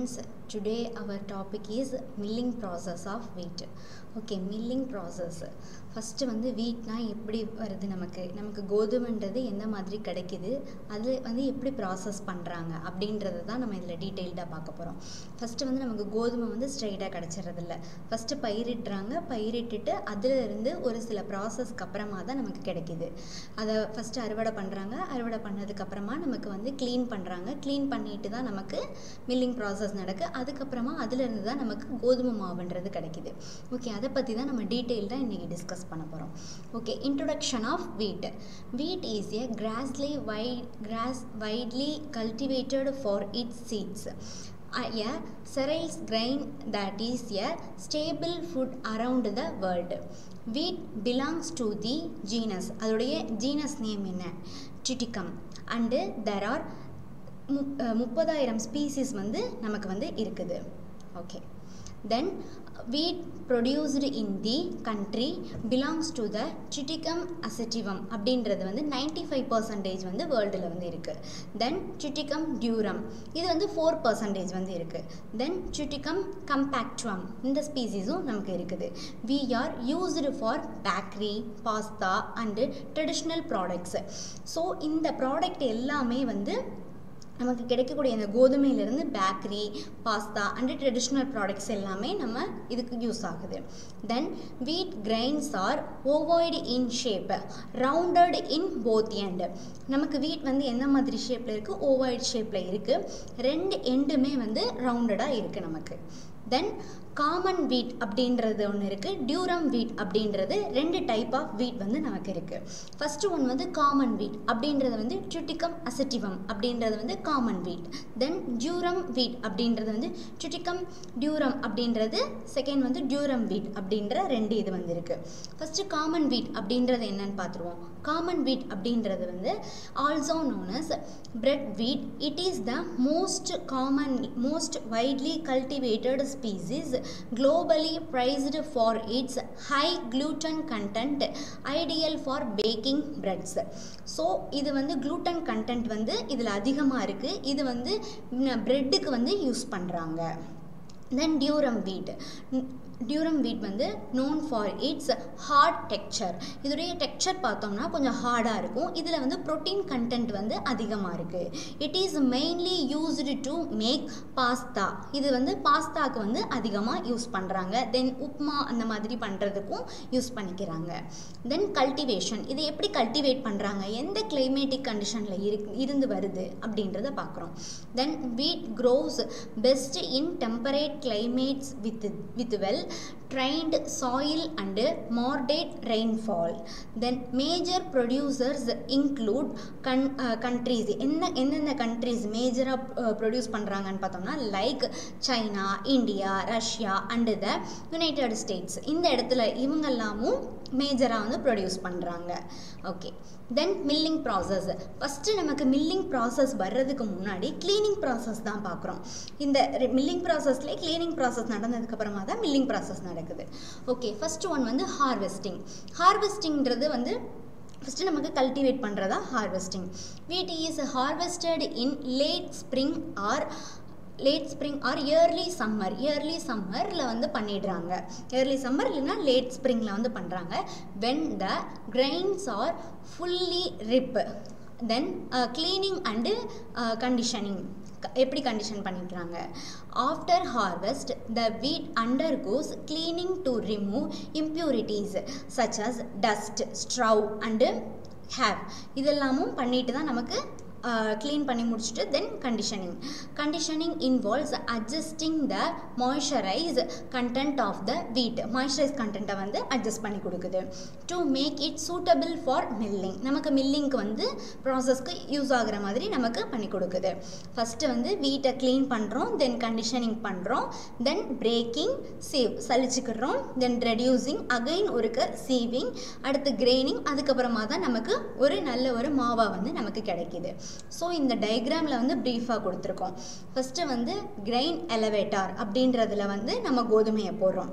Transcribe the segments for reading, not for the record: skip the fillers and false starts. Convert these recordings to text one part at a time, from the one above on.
friends, today our topic is milling process of wheat. Okay, milling process. First வந்து வீட்னா எப்படி வருது, நமக்கு கோதுமைன்றது எந்த மாதிரி கிடைக்குது, அது வந்து எப்படி ப்ராசஸ் பண்ணுறாங்க அப்படின்றது தான் நம்ம இதில் டீட்டெயில்டாக பார்க்க போகிறோம். ஃபஸ்ட்டு வந்து நமக்கு கோதுமை வந்து ஸ்ட்ரைட்டாக கிடச்சிறதில்ல. ஃபஸ்ட்டு பயிரிட்டுட்டு அதிலிருந்து ஒரு சில ப்ராசஸ்க்கு அப்புறமா தான் நமக்கு கிடைக்கிது. அதை ஃபஸ்ட்டு அறுவடை பண்ணுறாங்க. அறுவடை பண்ணதுக்கப்புறமா நமக்கு வந்து க்ளீன் பண்ணுறாங்க. க்ளீன் பண்ணிட்டு தான் நமக்கு மில்லிங் ப்ராசஸ் நடக்கு. அதுக்கப்புறமா அதிலிருந்து தான் நமக்கு கோதுமை மாவுன்றது கிடைக்கிது. ஓகே, அதை பற்றி தான் நம்ம டீட்டெயில்டாக இன்றைக்கி டிஸ்கஸ் பண்ண போகிறோம். Okay, introduction of wheat. Wheat is a widely cultivated for its seeds. A cereals grain that is a staple food around the world. Wheat belongs to the genus. அதோடைய ஜீனஸ் நேம் என்ன? Triticum. And there are 30,000 species வந்து நமக்கு வந்து இருக்குது. Okay, then wheat produced in the country belongs to the Triticum acetivum அப்படின்றது வந்து 95% வந்து வேர்ல்டில் வந்து இருக்குது. தென் Triticum durum இது வந்து 4% வந்து இருக்குது. தென் Triticum compactum இந்த ஸ்பீசிஸும் நமக்கு இருக்குது. we are used for bakery, pasta and traditional products. So இந்த ப்ராடக்ட் எல்லாமே வந்து நமக்கு கிடைக்கக்கூடிய இந்த கோதுமையிலிருந்து bakery, pasta and traditional products எல்லாமே நம்ம இதுக்கு யூஸ் ஆகுது. Then wheat grains are ovoid in shape, rounded in both end. நமக்கு வீட் வந்து எந்த மாதிரி ஷேப்பில் இருக்குது? ஓவாய்டு ஷேப்பில் இருக்குது. ரெண்டு எண்டுமே வந்து ரவுண்டடாக இருக்குது நமக்கு. தென் காமன் வீட் அப்படின்றது ஒன்று இருக்குது, டியூரம் வீட் அப்படின்றது. ரெண்டு டைப் ஆஃப் வீட் வந்து நமக்கு இருக்குது. ஃபஸ்ட்டு ஒன்று வந்து காமன் வீட் அப்படின்றது வந்து Triticum acetivum அப்படின்றது வந்து காமன் வீட். தென் டியூரம் வீட் அப்படின்றது வந்து Triticum durum அப்படின்றது செகண்ட் வந்து டியூரம் வீட் அப்படின்ற ரெண்டு இது வந்து இருக்குது. ஃபஸ்ட்டு காமன் வீட் அப்படின்றது என்னன்னு பார்த்துருவோம். காமன் வீட் அப்படின்றது வந்து also known as bread wheat. It is the most widely cultivated species, globally prized for its high gluten content, ideal for baking breads. So இது வந்து gluten content வந்து இதில் அதிகமாக இருக்குது. இது வந்து பிரெட்டுக்கு வந்து யூஸ் பண்ணுறாங்க. தென் டியூரம் வீட் வந்து known for its hard texture. இதோடைய டெக்ஸ்சர் பார்த்தோம்னா கொஞ்சம் ஹார்டாக இருக்கும். இதில் வந்து ப்ரோட்டீன் கண்டென்ட் வந்து அதிகமாக இருக்குது. It is mainly used to make pasta. இது வந்து பாஸ்தாவுக்கு வந்து அதிகமாக யூஸ் பண்ணுறாங்க. தென் உப்மா அந்த மாதிரி பண்ணுறதுக்கும் யூஸ் பண்ணிக்கிறாங்க. தென் கல்டிவேஷன், இது எப்படி கல்டிவேட் பண்ணுறாங்க, எந்த கிளைமேட்டிக் கண்டிஷனில் இருந்து வருது அப்படின்றத பார்க்குறோம். Then wheat grows best in temperate climates with well trained soil and moderate rainfall. Then major producers include countries. என்னென்ன countries மேஜராக ப்ரொடியூஸ் பண்ணுறாங்கன்னு பார்த்தோம்னா like China, India, Russia and the United States. இந்த இடத்துல இவங்கெல்லாமும் மேஜராக வந்து ப்ரொடியூஸ் பண்ணுறாங்க. Okay, then milling process. First நமக்கு மில்லிங் ப்ராசஸ் வர்றதுக்கு முன்னாடி க்ளீனிங் ப்ராசஸ் தான் பார்க்குறோம். இந்த மில்லிங் ப்ராசஸ்லேயே க்ளீனிங் ப்ராசஸ் நடந்ததுக்கப்புறமா தான் மில்லிங் ப்ராசஸ் நடக்குது. ஓகே, ஃபஸ்ட்டு ஒன் வந்து ஹார்வெஸ்டிங்கிறது வந்து ஃபஸ்ட்டு நமக்கு கல்டிவேட் பண்ணுறதா harvesting. Wheat is harvested in late spring or early சம்மரில் வந்து பண்ணிடுறாங்க. இயர்லி சம்மர் இல்லைன்னா லேட் ஸ்ப்ரிங்கில் வந்து பண்ணுறாங்க. When the grains are fully ripe. Then cleaning and conditioning. எப்படி கண்டிஷன் பண்ணிக்கிறாங்க? After harvest the wheat undergoes cleaning to remove impurities such as dust, straw and hair. இதெல்லாமும் பண்ணிட்டு தான் நமக்கு க்ளீன் பண்ணி முடிச்சுட்டு then conditioning involves adjusting the moisturise content of the wheat. Moisturise கண்டென்ட்டை வந்து அட்ஜஸ்ட் பண்ணி கொடுக்குது. To make it suitable for milling. நமக்கு மில்லிங்க்கு வந்து ப்ராசஸ்க்கு யூஸ் ஆகிற மாதிரி நமக்கு பண்ணி கொடுக்குது. ஃபஸ்ட்டு வந்து வீட்டை க்ளீன் பண்ணுறோம், தென் கண்டிஷனிங் பண்ணுறோம், தென் பிரேக்கிங், சலிச்சுக்கிறோம், தென் ரெடியூசிங், அகைன் ஒருக்க சீவிங், அடுத்து கிரைனிங், அதுக்கப்புறமா தான் நமக்கு ஒரு நல்ல ஒரு மாவா வந்து நமக்கு கிடைக்கிது. ஸோ இந்த டயக்ராமில் வந்து ப்ரீஃபாக கொடுத்துருக்கோம். ஃபஸ்ட்டு வந்து கிரைன் எலவேட்டார் அப்படின்றதுல வந்து நம்ம கோதுமையை போடுறோம்.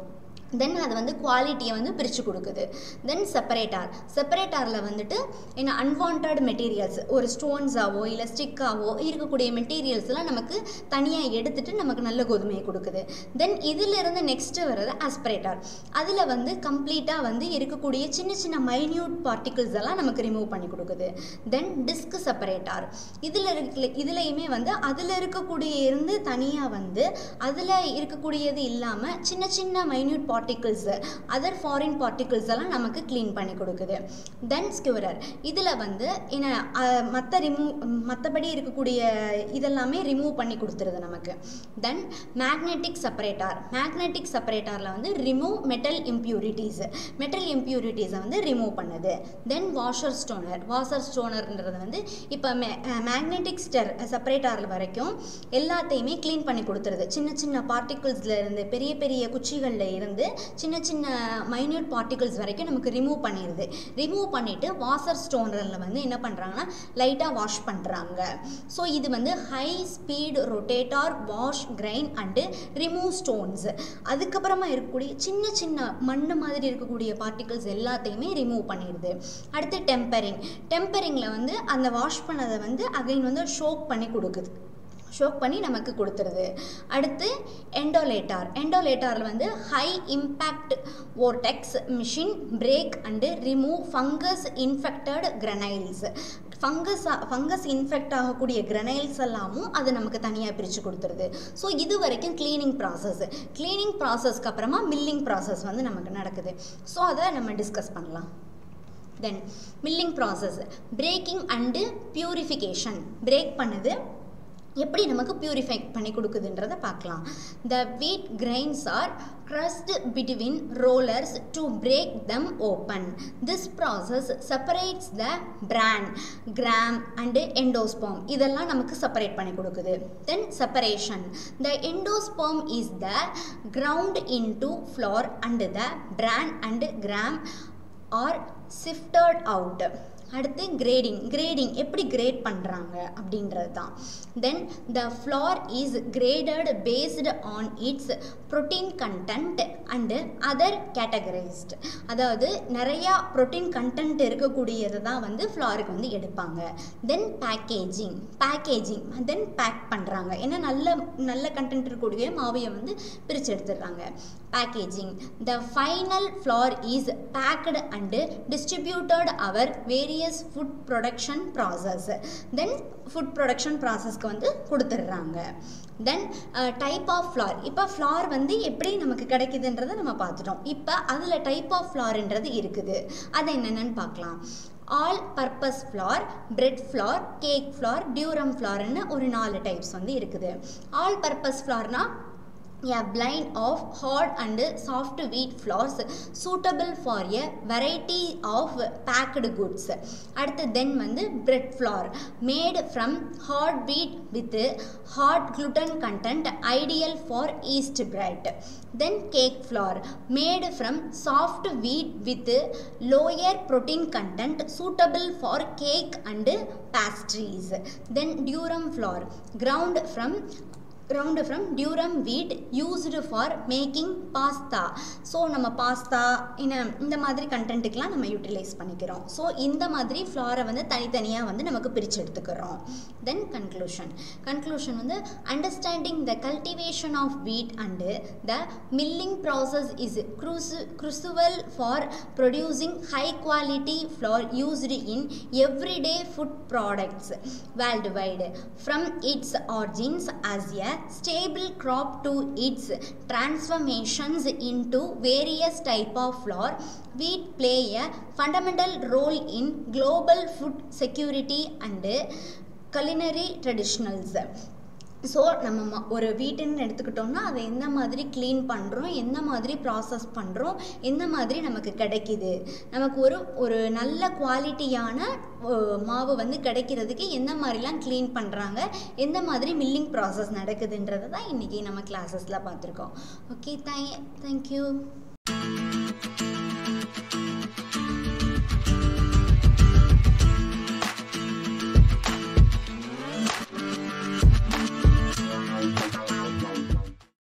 தென் அது வந்து குவாலிட்டியை வந்து பிரித்து கொடுக்குது. தென் செப்பரேட்டாரில் வந்துட்டு என்ன அன்வான்ட் மெட்டீரியல்ஸ் ஒரு ஸ்டோன்ஸாவோ இல்லை ஸ்டிக்காவோ இருக்கக்கூடிய மெட்டீரியல்ஸ்லாம் நமக்கு தனியாக எடுத்துகிட்டு நமக்கு நல்ல கோதுமையை கொடுக்குது. தென் இதிலிருந்து நெக்ஸ்ட்டு வர்றது ஆஸ்பிரேட்டார். அதில் வந்து கம்ப்ளீட்டாக வந்து இருக்கக்கூடிய சின்ன சின்ன மைன்யூட் பார்ட்டிகிள்ஸ் எல்லாம் நமக்கு ரிமூவ் பண்ணி கொடுக்குது. தென் டிஸ்க் செப்பரேட்டார். இதுலையுமே வந்து அதில் இருக்கக்கூடிய இருந்து தனியாக வந்து அதில் இருக்கக்கூடியது இல்லாமல் சின்ன சின்ன minute particles other foreign particles எல்லாம் நமக்கு க்ளீன் பண்ணி கொடுக்குது. தென் ஸ்கியூரர். இதில் வந்து மற்றபடி இருக்கக்கூடிய இதெல்லாமே ரிமூவ் பண்ணி கொடுத்துருது நமக்கு. தென் மேக்னெட்டிக் செப்பரேட்டாரில் வந்து ரிமூவ் மெட்டல் இம்ப்யூரிட்டிஸை வந்து ரிமூவ் பண்ணுது. தென் வாஷர் ஸ்டோனர்ன்றது வந்து இப்போ மேக்னெட்டிக் செப்பரேட்டாரில் வரைக்கும் எல்லாத்தையுமே க்ளீன் பண்ணி கொடுத்துருது. சின்ன சின்ன பார்ட்டிகிள்ஸில் இருந்து பெரிய பெரிய குச்சிகளில் இருந்து சின்ன சின்ன மைன்யூட் பார்ட்டிகிள்ஸ் வரைக்கும் நமக்கு ரிமூவ் பண்ணிடுது. ரிமூவ் பண்ணிவிட்டு வாஷர் ஸ்டோனரில் வந்து என்ன பண்ணுறாங்கன்னா லைட்டாக வாஷ் பண்ணுறாங்க. ஸோ இது வந்து high speed rotator wash grain and remove stones. அதுக்கப்புறமா இருக்கக்கூடிய சின்ன சின்ன மண் மாதிரி இருக்கக்கூடிய பார்ட்டிகிள்ஸ் எல்லாத்தையுமே ரிமூவ் பண்ணிடுது. அடுத்து டெம்பரிங்கில் வந்து அந்த வாஷ் பண்ணதை வந்து அகைன் வந்து ஷோக் பண்ணி நமக்கு கொடுத்துருது. அடுத்து எண்டோலேட்டாரில் வந்து high impact vortex machine break and remove fungus infected granules. Fungus infect ஆகக்கூடிய கிரனைல்ஸ் எல்லாமும் அது நமக்கு தனியாக பிரித்து கொடுத்துருது. ஸோ இது வரைக்கும் க்ளீனிங் ப்ராசஸ்க்கு அப்புறமா மில்லிங் ப்ராசஸ் வந்து நமக்கு நடக்குது. ஸோ அதை நம்ம டிஸ்கஸ் பண்ணலாம். Then milling process breaking and purification. Break பண்ணுது, எப்படி நமக்கு பியூரிஃபை பண்ணி கொடுக்குதுன்றதை பார்க்கலாம். The wheat grains are crushed between rollers to break them open. This process separates the bran, gram and endosperm. இதெல்லாம் நமக்கு செப்பரேட் பண்ணி கொடுக்குது. Then separation. The endosperm is the ground into flour and the bran and gram are sifted out. அடுத்து grading எப்படி grade பண்ணுறாங்க அப்படின்றது தான். Then the flour is graded based on its protein content and other categorised. அதாவது நிறையா protein content இருக்கக்கூடியது தான் வந்து ஃப்ளாருக்கு வந்து எடுப்பாங்க. தென் பேக்கேஜிங் தென் பேக் பண்ணுறாங்க. ஏன்னா நல்ல கண்டென்ட் இருக்கக்கூடிய மாவையை வந்து பிரித்து எடுத்துடுறாங்க. Packaging. The final flour is packed and distributed over various food production process. Then food production ப்ராசஸ்க்கு வந்து கொடுத்துட்றாங்க. Then type of flour. இப்போ ஃப்ளார் வந்து எப்படி நமக்கு கிடைக்குதுன்றதை நம்ம பார்த்துட்டோம். இப்போ அதில் டைப் ஆஃப் ஃப்ளார்ன்றது இருக்குது. அது என்னென்னு பார்க்கலாம். All purpose flour, bread flour, cake flour, durum ஃப்ளார்னு ஒரு 4 டைப்ஸ் வந்து இருக்குது. ஆல் பர்பஸ் ஃப்ளார்னா a blend of hard and soft wheat flours suitable for a variety of packed goods. அடுத்து then வந்து bread flour made from hard wheat with hard gluten content ideal for yeast bread. Then cake flour made from soft wheat with lower protein content suitable for cake and pastries. Then durum flour ground from durum wheat used for making pasta. So நம்ம pasta இந்த மாதிரி கண்டென்ட்டுக்கெலாம் நம்ம utilise பண்ணிக்கிறோம். So இந்த மாதிரி ஃப்ளாரை வந்து தனித்தனியாக வந்து நமக்கு பிரித்து எடுத்துக்கிறோம். தென் கன்க்ளூஷன் வந்து understanding the cultivation of wheat and the milling process is crucial for producing high quality flour used in everyday food products worldwide from its origins as a stable crop to its transformations into various type of flour. Wheat play a fundamental role in global food security and culinary traditionals. So நம்ம ஒரு வீட்டுன்னு எடுத்துக்கிட்டோம்னா அதை எந்த மாதிரி clean பண்ணுறோம், எந்த மாதிரி process பண்ணுறோம், எந்த மாதிரி நமக்கு கிடைக்கிது, நமக்கு ஒரு நல்ல குவாலிட்டியான மாவு வந்து கிடைக்கிறதுக்கு எந்த மாதிரிலாம் க்ளீன் பண்ணுறாங்க, எந்த மாதிரி மில்லிங் ப்ராசஸ் நடக்குதுன்றது தான் இன்றைக்கி நம்ம கிளாஸஸில் பார்த்துருக்கோம். Okay, thank you.